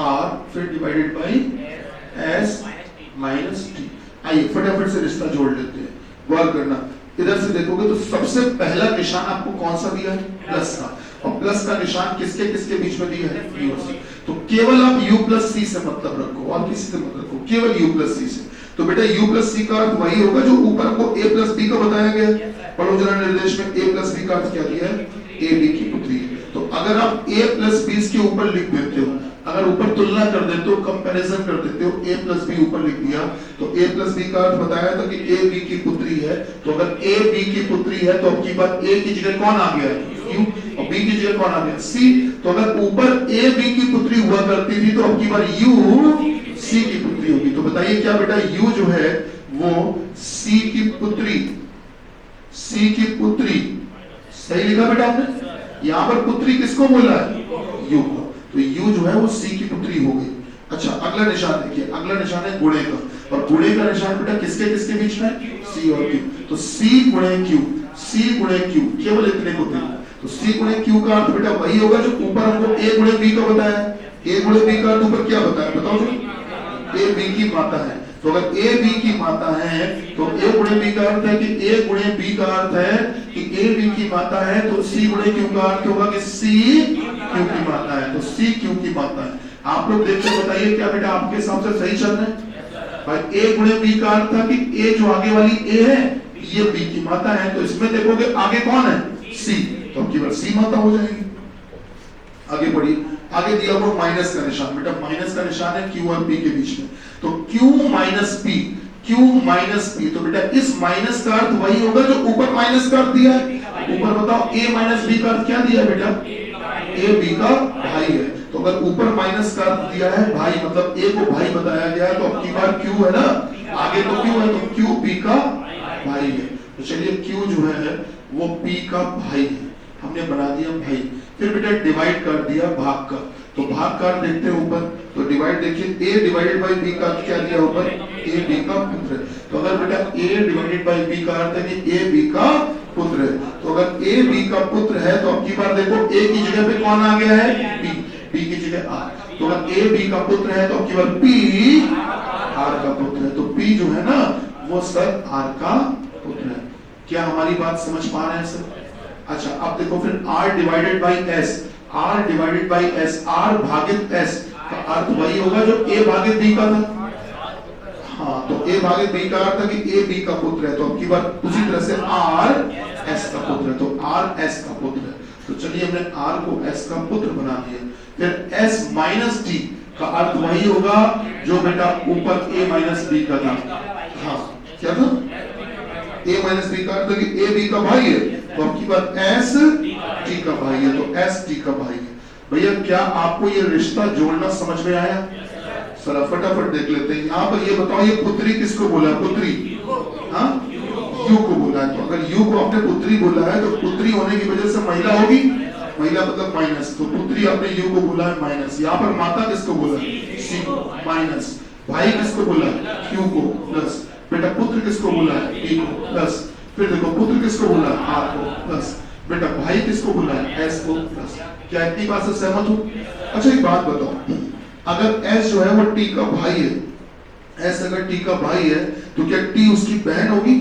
r फिर divided by s minus t। आइए फटाफट से रिश्ता जोड़ लेते हैं, गौर करना। इधर से देखोगे तो सबसे पहला निशान आपको कौन सा दिया है? प्लस का। और प्लस का निशान किसके किसके बीच में दिया है? u और c। तो केवल आप u प्लस c से मतलब रखो और किसी से मत रखो, केवल u प्लस c से। तो बेटा u प्लस c का अर्थ वही होगा जो ऊपर को a प्लस b का बताया गया। पढ़ो जरा निर्देश में a प्लस b का अर्थ क्या दिया है? a b की पुत्री। तो अगर आप a प्लस b इसके ऊपर लिख देते हो, अगर ऊपर तुलना कर देते हो, कंपैरिजन कर देते हो, a प्लस b ऊपर लिख दिया, तो a प्लस b का अर्थ बताया था कि a b की पुत्री है। तो अगर a b की पुत्री है तो अब की बात a की जगह कौन आ गया? u, और b की जगह कौन आ गया? c। तो अगर ऊपर a b की पुत्री हुआ करती थी तो अब की बार u c की पुत्री होगी। तो बताइए क्या बेटा, u जो है वो c की पुत्री, c की पुत्री, सही लिखा बेटा आपने? यहाँ पर पुत्री किसको बोला है? u को। तो u जो है वो c की पुत्री हो गई। अच्छा अगला निशान देखिए, अगला निशान है गुणे का, और गुणे का निशान बेटा किसके किसके बीच में? c और q। तो c गुणे q, c गुणे q, केवल इतने को थे। तो c गुणे q का अर्थ बेटा वही होगा जो ऊपर हमको a गुणे b का बताया। a गुणे b का अर्थ ऊपर क्या बताया बताओ जो? a b की माता है। तो अगर a b की माता है तो a गुणे b का अर्थ है कि a गुणे b का अर्थ है कि a b की माता है, तो c गुणे q का अर्थ होगा कि c q की माता है। तो c q की माता है। आप लोग देख के बताइए क्या बेटा आपके हिसाब से सही चल रहा है? भाई a गुणे b का अर्थ था कि a जो आगे वाली a है ये b की माता है, तो इसमें देखोगे आगे कौन है? c। तो अब केवल c माता हो जाएगी। आगे बढ़िए, आगे दिया हुआ माइनस का निशान। बेटा माइनस का निशान है q और p के बीच में। तो q minus p, q minus p, तो बेटा इस माइनस का अर्थ वही होगा जो ऊपर माइनस का अर्थ दिया है। ऊपर बताओ a माइनस b का अर्थ क्या दिया है बेटा? a b का भाई है। तो अगर ऊपर माइनस का अर्थ दिया है भाई, मतलब a को भाई बताया गया है, तो अब की बार q है ना, आगे तो q है, तो q p का भाई है। तो चलिए q जो है वो p का भाई है, हमने बना दिया भाई। फिर बेटा डिवाइड कर दिया भाग का। तो भाग का देखते हैं ऊपर, तो डिवाइड देखिए a डिवाइडेड बाय b का क्या दिया ऊपर? a b का पुत्र। तो अगर बेटा a डिवाइडेड बाय b का अर्थ है कि a b का पुत्र है, तो अगर a b का पुत्र है तो अब की बार देखो a की जगह पे कौन आ गया है? b, b की जगह r। तो अगर a b का पुत्र है तो अब की बार p r का पुत्र है। तो p जो है ना वो सर r का पुत्र है। क्या हमारी बात समझ पा रहे हैं सर? अच्छा अब देखो फिर r divided by s, r divided by s, r भागित s का अर्थ वही होगा जो a भागित b का था। हाँ तो a भागित b का अर्थ है कि a b का पुत्र है, तो अब की बार उसी तरह से r s का पुत्र है, तो r s का पुत्र है। तो चलिए हमने r को s का पुत्र बना दिया। फिर s माइनस t का अर्थ वही होगा जो बेटा ऊपर a माइनस b का था। हाँ क्या था? a माइनस b का अर्थ है कि a b का भाई है, तो अब की बात s t का भाई है, तो s t का भाई है। भैया क्या आपको ये रिश्ता जोड़ना समझ में आया? सर फटाफट देख लेते हैं। यहाँ पर ये बताओ, ये पुत्री किसको बोला? पुत्री, हाँ, यू को बोला है। तो अगर यू को आपने पुत्री बोला है तो पुत्री होने की वजह से महिला होगी, महिला मतलब माइनस, तो पुत्री आपने यू को बोला है माइनस। यहाँ पर माता किसको बोला? सी को, माइनस। भाई किसको बोला? क्यू को, प्लस। बेटा पुत्र किसको बोला है? पी को, प्लस। फिर देखो पुत्र किसको बोला है? आर को, प्लस। बेटा भाई किसको बोला है? एस को, प्लस। क्या इतनी बात से सहमत हो? अच्छा एक बात बताओ, अगर एस जो है वो टी का भाई है, एस अगर टी का भाई है तो क्या टी उसकी बहन होगी?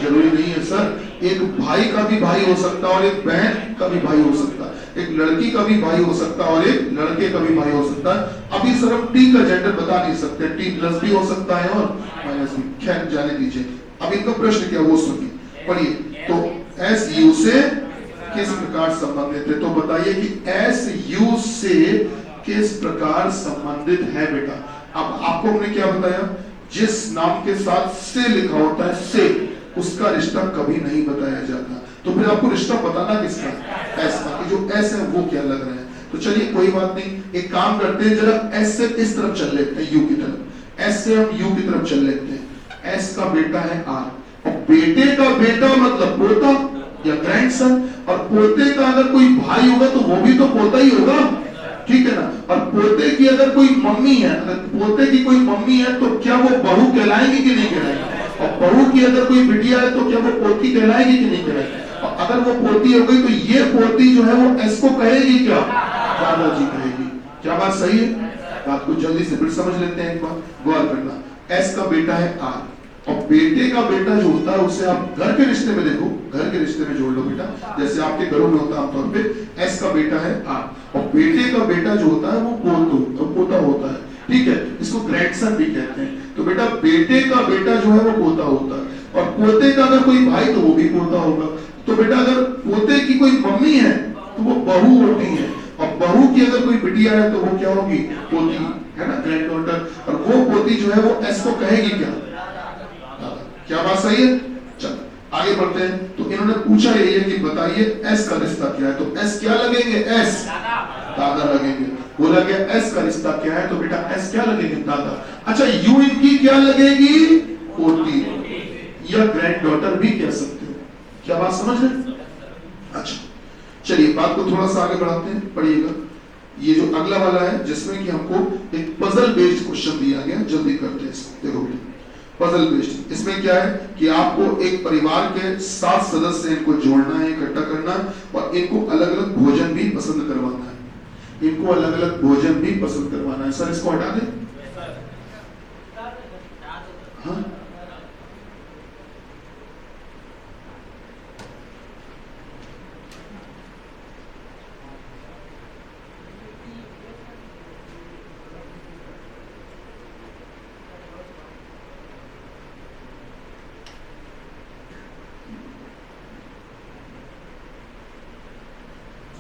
जरूरी नहीं है सर, एक भाई का भी भाई हो सकता है और एक बहन का भी भाई हो सकता है, एक लड़की का भी भाई हो सकता है और एक लड़के का भी भाई हो सकता है। अभी सर हम टी का जेंडर बता नहीं सकते, टी प्लस भी हो सकता है और माइनस भी, खैर जाने दीजिए। अब इनका प्रश्न क्या वो सुनिए, पढ़िए। तो एस यू से किस प्रकार संबंधित है? तो बताइए कि एस यू से किस प्रकार संबंधित है बेटा। अब आपको हमने क्या बताया, जिस नाम के साथ से लिखा होता है, से, उसका रिश्ता कभी नहीं बताया जाता। तो फिर आपको रिश्ता बताना किसका? एस का, कि जो एस है वो क्या लग रहा है। तो चलिए कोई बात नहीं, एक काम करते हैं, जरा एस से इस तरफ चल लेते हैं, यू की तरफ। एस से हम यू की तरफ चल लेते हैं। एस का बेटा है आर, और बेटे का बेटा मतलब पोता या ग्रैंडसन, और पोते का अगर कोई भाई होगा तो वो भी तो पोता ही होगा, ठीक है ना। और पोते की अगर कोई मम्मी है, अगर पोते की कोई मम्मी है तो क्या वो बहू कहलाएगी कि नहीं कहलाएगी? और बहू की अगर कोई बिटिया है तो क्या वो पोती कहलाएगी कि नहीं कहलाएगी? और अगर वो पोती हो गई तो ये पोती जो है वो एस को कहेगी क्या? दादाजी कहेगी। क्या बात सही है? बात को जल्दी से फिर समझ लेते हैं, एक बार गौर करना। एस का बेटा है आर, और बेटे का बेटा जो होता है उसे आप घर के रिश्ते में देखो, घर के रिश्ते में जोड़ लो बेटा, जैसे आपके घरों में होता है आमतौर पे। एस का बेटा है आर, और बेटे का बेटा जो होता है वो पोता होता है, ठीक है, इसको ग्रैंडसन भी कहते हैं। तो बेटा बेटे का बेटा जो है वो पोता होता है, और पोते का अगर कोई भाई तो वो भी पोता होगा। तो बेटा अगर पोते की कोई मम्मी है तो वो बहू होती है, और बहू की अगर कोई बिटिया है तो वो क्या होगी? पोती, है ना, ग्रैंड डॉटर। और वो पोती जो है वो एस को कहेगी क्या? क्या बात सही है? चलो आगे बढ़ते हैं। तो इन्होंने पूछा यही है कि बताइए एस का रिश्ता क्या है। तो एस क्या लगेंगे? एस दादा लगेंगे। बोला गया एस का रिश्ता क्या है, तो बेटा एस क्या लगेंगे? दादा। अच्छा यू इनकी क्या लगेगी? पोती या ग्रैंड डॉटर भी कह सकते हो। क्या बात समझ रहे? अच्छा चलिए बात को थोड़ा सा आगे बढ़ाते हैं, पढ़िएगा। ये जो अगला वाला है जिसमें कि हमको एक पजल बेस्ड क्वेश्चन दिया गया, जल्दी करते हैं इसको। देखो बेटा पजल बेस्ड, इसमें क्या है कि आपको एक परिवार के 7 सदस्य इनको जोड़ना है, इकट्ठा करना, और इनको अलग अलग भोजन भी पसंद करवाना है। इनको अलग अलग भोजन भी पसंद करवाना है। सर इसको हटा दें। हाँ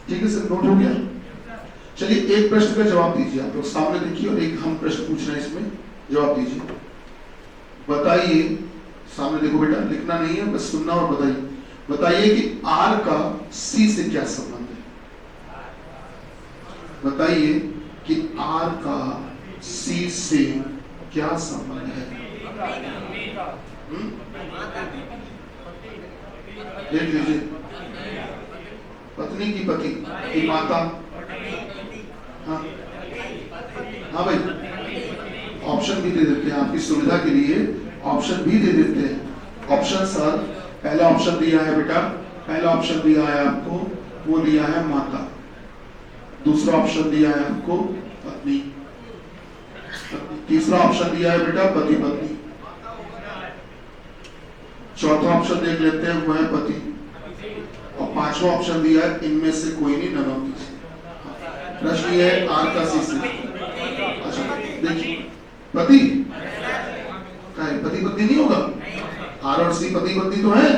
ठीक है सर, नोट हो गया। चलिए एक प्रश्न का जवाब दीजिए, आप लोग सामने देखिए, और एक हम प्रश्न पूछ रहे हैं, इसमें जवाब दीजिए। बताइए, सामने देखो बेटा, लिखना नहीं है बस सुनना और बताइए। बताइए कि आर का सी से क्या संबंध है। बताइए कि आर का सी से क्या संबंध है। देख लीजिए, पत्नी की पति की माता, हाँ हाँ भाई, ऑप्शन भी दे देते हैं आपकी सुविधा के लिए, ऑप्शन भी दे देते हैं। ऑप्शन सर, पहला ऑप्शन दिया है बेटा, पहला ऑप्शन दिया है आपको, वो दिया है माता। दूसरा ऑप्शन दिया है आपको पत्नी। तीसरा ऑप्शन दिया है बेटा पति पत्नी। चौथा ऑप्शन देख लेते हैं, वो है पति। और पांचवा ऑप्शन दिया है इनमें से कोई नहीं, नन ऑफ दिस। प्रश्न ये है आर का सी से। अच्छा देखिए, पति पति पत्नी नहीं होगा, आर और सी पति पत्नी तो है।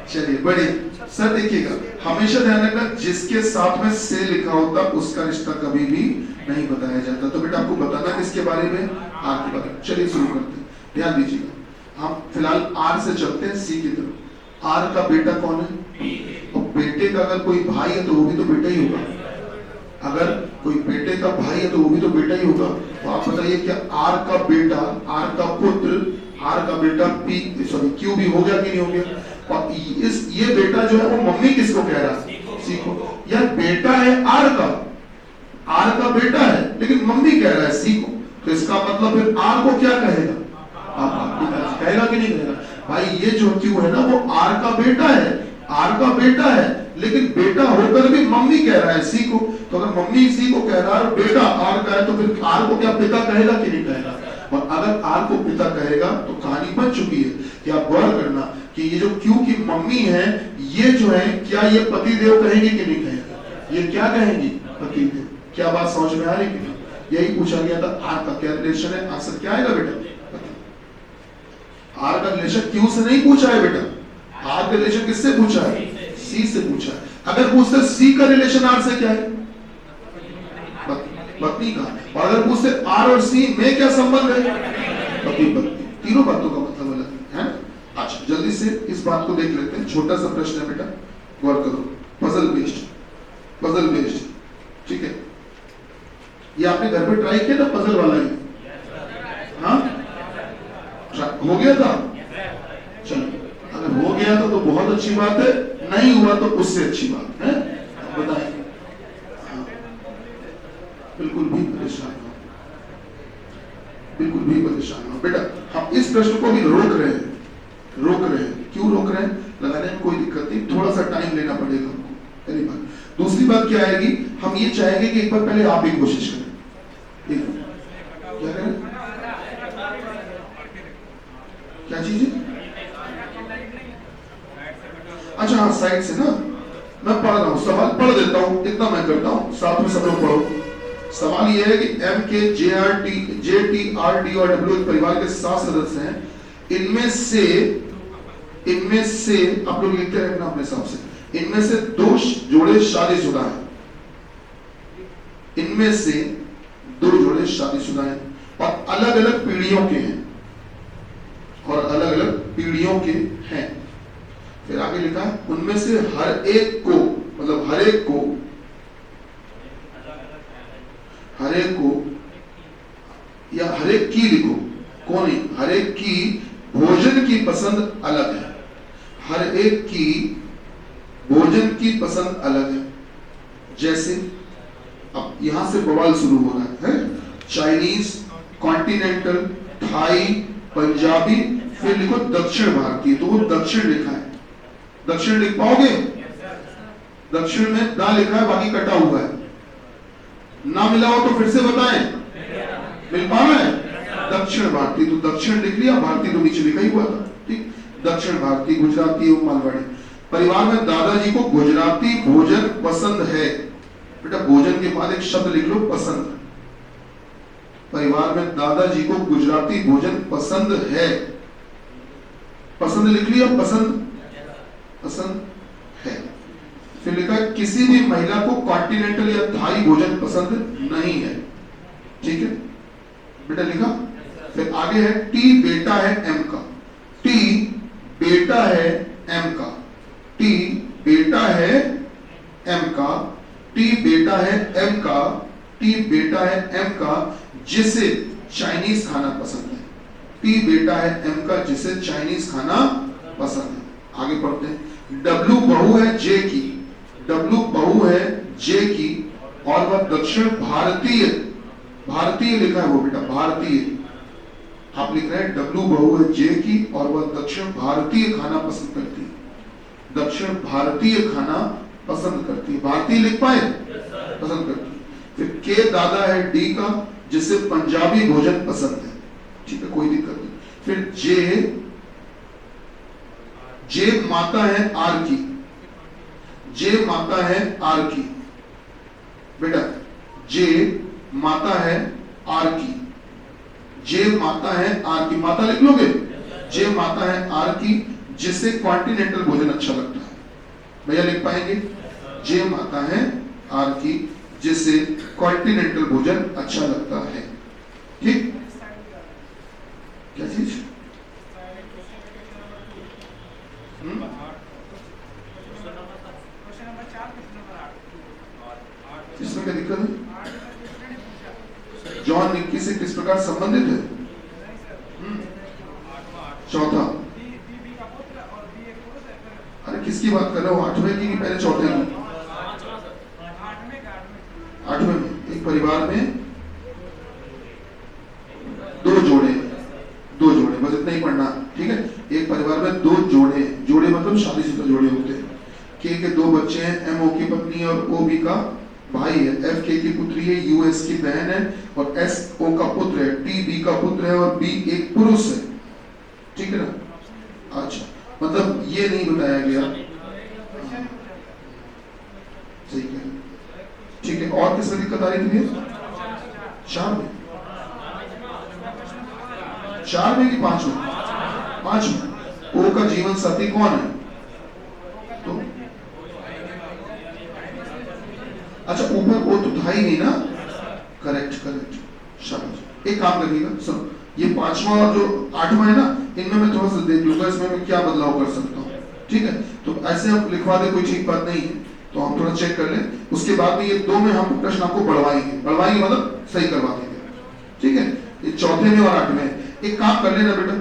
चलिए बढ़िया सर, देखिएगा हमेशा ध्यान रखना, जिसके साथ में से लिखा होता उसका रिश्ता कभी भी नहीं बताया जाता। तो बेटा आपको बताना किसके बारे में? आर के बारे में। चलिए शुरू करते हैं, ध्यान दीजिएगा। हम फिलहाल आर से चलते हैं सी की तरफ। आर का बेटा कौन है? और बेटा बेटे का अगर कोई भाई है तो वो भी तो बेटा ही होगा, अगर कोई बेटे का भाई है तो वो भी तो बेटा ही होगा। तो आप बताइए क्या आर का बेटा, आर का पुत्र, आर का बेटा पी सॉरी क्यू भी हो गया कि नहीं हो गया। और ये बेटा जो है वो मम्मी किसको कह रहा है, सी को। यार बेटा है आर का बेटा है, लेकिन मम्मी कह रहा है सी को, तो इसका मतलब फिर आर को क्या कहेगा, कहेगा कि नहीं कहेगा। भाई ये जो क्यू है ना वो आर का बेटा है, आर का बेटा है, लेकिन बेटा होकर भी मम्मी कह रहा है सी को। तो अगर मम्मी सी को कह रहा है बेटा आर का है, तो फिर आर को क्या पिता कहेगा कि नहीं कहेगा। और अगर आर को पिता कहेगा तो कहानी बन चुकी है। कि आप गौर करना कि ये जो क्यू की मम्मी है, ये जो है क्या ये पति देव कहेगी कि नहीं कहेगा, ये क्या कहेंगी, पति देव। क्या बात समझ में आ रही कि नहीं। यही पूछा गया था आर का क्या रिलेशन है, आंसर क्या आएगा बेटा। आर का रिलेशन क्यू से नहीं पूछा है बेटा, आर का रिलेशन किससे पूछा है, सी से पूछा है। अगर पूछते सी का रिलेशन आर से क्या है, पत्नी का। और अगर पूछते आर और सी में क्या संबंध है, पति पत्नी। तीनों बातों का मतलब अलग है। अच्छा जल्दी से इस बात को देख लेते हैं। छोटा सा प्रश्न है बेटा, गौर करो। पजल बेस्ड, ठीक है। ये आपने घर पे ट्राई किया था पजल वाला ही, हाँ हो गया था। चलो अगर हो गया तो बहुत अच्छी बात है, नहीं हुआ तो उससे अच्छी बात है। बताएं, बिल्कुल भी परेशान हो, बिल्कुल भी परेशान हो बेटा। हम इस प्रश्न को भी रोक रहे हैं। क्यों रोक रहे हैं, लगाने में कोई दिक्कत नहीं, थोड़ा सा टाइम लेना पड़ेगा हमको, पहली बात। दूसरी बात क्या आएगी, हम ये चाहेंगे कि एक बार पहले आप ही कोशिश करें। क्या करें, क्या चीज है। अच्छा हाँ साइड से ना, मैं पढ़ रहा हूँ, सवाल पढ़ देता हूँ, इतना मैं करता हूँ, साथ में सब लोग पढ़ो। सवाल यह है कि एम के जे टी आर डी और डब्ल्यू एक परिवार के 7 सदस्य हैं। इनमें से आप लोग लिखते रहना अपने हिसाब से, इनमें से 2 जोड़े शादीशुदा हैं, इनमें से 2 जोड़े शादीशुदा हैं और अलग अलग पीढ़ियों के हैं, फिर आगे लिखा है उनमें से हर एक को या हर एक की लिखो, कौन है, हर एक की भोजन की पसंद अलग है, हर एक की भोजन की पसंद अलग है। जैसे अब यहां से बवाल शुरू हो रहा है, चाइनीज, कॉन्टिनेंटल, थाई, पंजाबी, फिर लिखो दक्षिण भारतीय। तो वो दक्षिण लिखा है, दक्षिण लिख पाओगे, दक्षिण में दा लिखा है, बाकी कटा हुआ है, ना मिला हो तो फिर से बताएं, मिल पा रहा है। दक्षिण भारतीय, तो दक्षिण लिख लिया, भारतीय तो नीचे लिखा ही हुआ था, ठीक। दक्षिण भारतीय, गुजराती और मालवाड़ी। परिवार में दादाजी को गुजराती भोजन पसंद है। बेटा भोजन के बाद एक शब्द लिख लो, पसंद। परिवार में दादाजी को गुजराती भोजन पसंद है, पसंद लिख लिया, पसंद है। फिर लिखा है किसी भी महिला को कॉन्टिनेंटल या थाई भोजन पसंद नहीं है, ठीक है बेटा लिखा। फिर आगे है टी बेटा है एम का, टी बेटा है एम का, टी बेटा है एम का, टी बेटा है एम का, टी बेटा है एम का जिसे चाइनीज खाना पसंद है, टी बेटा है एम का जिसे चाइनीज खाना पसंद है। आगे पढ़ते हैं। डब्लू बहू है जे की, डब्लू बहू है जे की और वह दक्षिण भारतीय लिखा है वो बेटा, भारतीय। आप लिख रहे हैं डब्लू बहू है जे की और वह दक्षिण भारतीय खाना पसंद करती है, दक्षिण भारतीय खाना पसंद करती है। भारतीय लिख पाए, पसंद करती है। फिर के दादा है डी का जिसे पंजाबी भोजन पसंद है, ठीक है कोई दिक्कत नहीं। फिर जे माता है आर की, जे माता है आर की, बेटा जे माता है आर की, जे माता है आर की, माता लिख लोगे, जे माता है आर की जिसे कॉन्टिनेंटल भोजन अच्छा लगता है। भैया लिख पाएंगे, जे माता है आर की जिसे कॉन्टिनेंटल भोजन अच्छा लगता है, ठीक। क्या चीज, क्या दिक्कत है? जॉन निक्की से किस प्रकार संबंधित है? चौथा, अरे किसकी बात कर रहे हो? 8वें की पहले चौथे की? 8वें में एक परिवार में दो जोड़े, बस इतना ही पढ़ना, ठीक है? एक परिवार में दो जोड़े मतलब शादीशुदा जोड़े होते हैं। के 2 बच्चे हैं, एमओ की पत्नी और ओ बी का भाई है, एफ के की पुत्री है, यूएस की बहन है और एस ओ का पुत्र है, टी बी का पुत्र है और बी एक पुरुष है, ठीक है ना? अच्छा, मतलब ये नहीं बताया गया, सही है, ठीक है। और किसमें दिक्कत आ रही थी? 4 में, 4 में कि 5 में? 5 में। ओ का जीवन साथी कौन है? तो अच्छा, ऊपर ओ तो था ही नहीं ना, करेक्ट, शाबाश। एक काम करिएगा, सुनो, ये 5वां और जो 8वां है ना, इनमें मैं थोड़ा सा देख लूंगा इसमें मैं क्या बदलाव कर सकता हूँ, ठीक है? तो ऐसे हम लिखवा दे, कोई ठीक बात नहीं है, तो हम थोड़ा चेक कर लें। उसके बाद में ये 2 में हम प्रश्न आपको बढ़वाएंगे मतलब सही करवा देंगे, ठीक है? ये चौथे में और 8वें। एक काम कर लेना बेटा,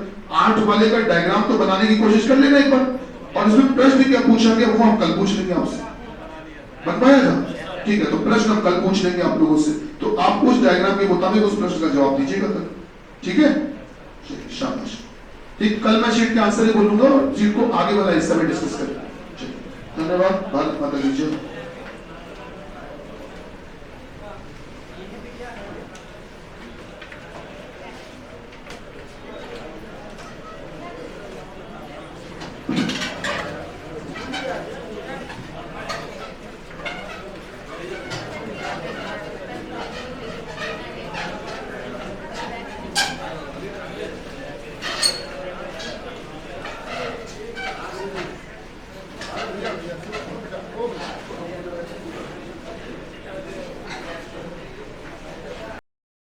8 वाले का डायग्राम तो बनाने की कोशिश कर लेना एक बार, और इसमें प्रश्न क्या पूछा गया वो हम कल पूछ लेंगे आपसे, बन पाया था? ठीक है, तो प्रश्न हम कल पूछ लेंगे आप लोगों से, तो आप उस डायग्राम के मुताबिक उस प्रश्न का जवाब दीजिएगा कल, ठीक है? शाबाश। ठीक, कल मैं शीट के आंसर ही बोलूंगा और शीट को आगे वाला हिस्सा में डिस्कस करेंगे। धन्यवाद। भारत माता की जय।